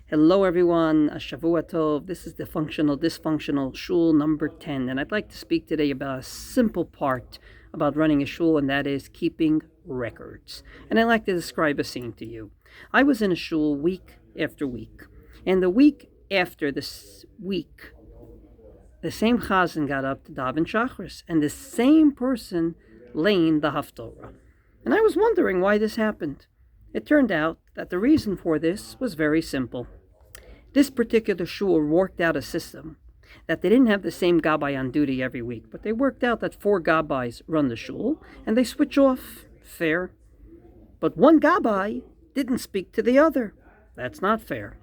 Hello everyone, Shavua Tov. This is the Disfunctional Shul number 10, and I'd like to speak today about a simple part about running a shul, and that is keeping records. And I'd like to describe a scene to you. I was in a shul week after week, and the week after this week, the same chazan got up to daven shachris, and the same person lane the haftorah. And I was wondering why this happened. It turned out that the reason for this was very simple. This particular shul worked out a system that they didn't have the same gabbai on duty every week, but they worked out that 4 gabbais run the shul, and they switch off. Fair. But one gabbai didn't speak to the other. That's not fair.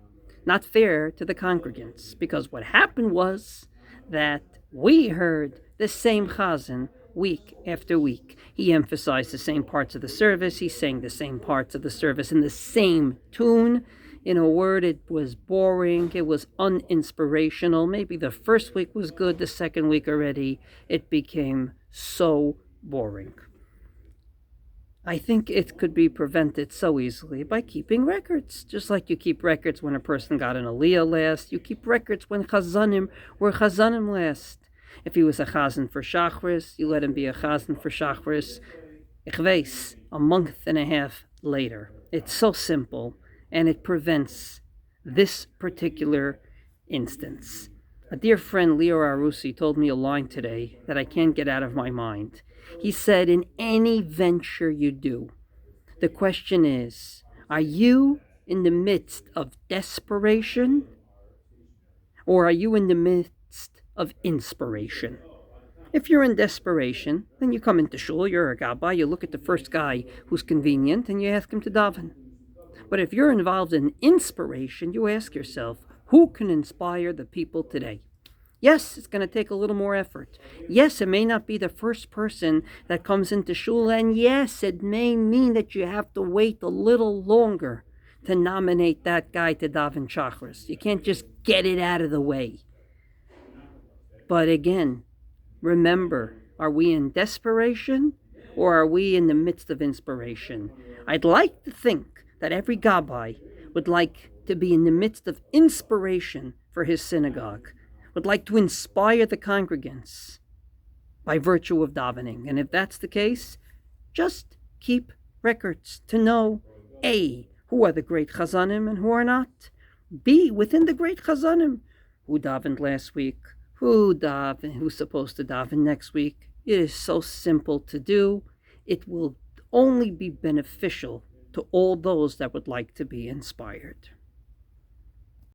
Not fair to the congregants, because what happened was that we heard the same chazan week after week. He emphasized the same parts of the service. He sang the same parts of the service in the same tune. In a word, it was boring. It was uninspirational. Maybe the first week was good. The second week already, it became so boring. I think it could be prevented so easily by keeping records. Just like you keep records when a person got an aliyah last. You keep records when chazanim were chazanim last. If he was a chazan for shachris, you let him be a chazan for shachris. Ich weiß, a month and a half later. It's so simple, and it prevents this particular instance. A dear friend, Leo Arusi, told me a line today that I can't get out of my mind. He said, in any venture you do, the question is, are you in the midst of desperation, or are you in the midst of inspiration? If you're in desperation, then you come into shul, you're a gabbai, you look at the first guy who's convenient, and you ask him to daven. But if you're involved in inspiration, you ask yourself, who can inspire the people today? Yes, it's going to take a little more effort. Yes, it may not be the first person that comes into shul, and yes, it may mean that you have to wait a little longer to nominate that guy to daven shachris. You can't just get it out of the way. But again, remember, are we in desperation or are we in the midst of inspiration? I'd like to think that every gabbai would like to be in the midst of inspiration for his synagogue, would like to inspire the congregants by virtue of davening. And if that's the case, just keep records to know, A, who are the great chazanim and who are not. B, within the great chazanim, who davened last week, who's supposed to daven next week. It is so simple to do. It will only be beneficial to all those that would like to be inspired.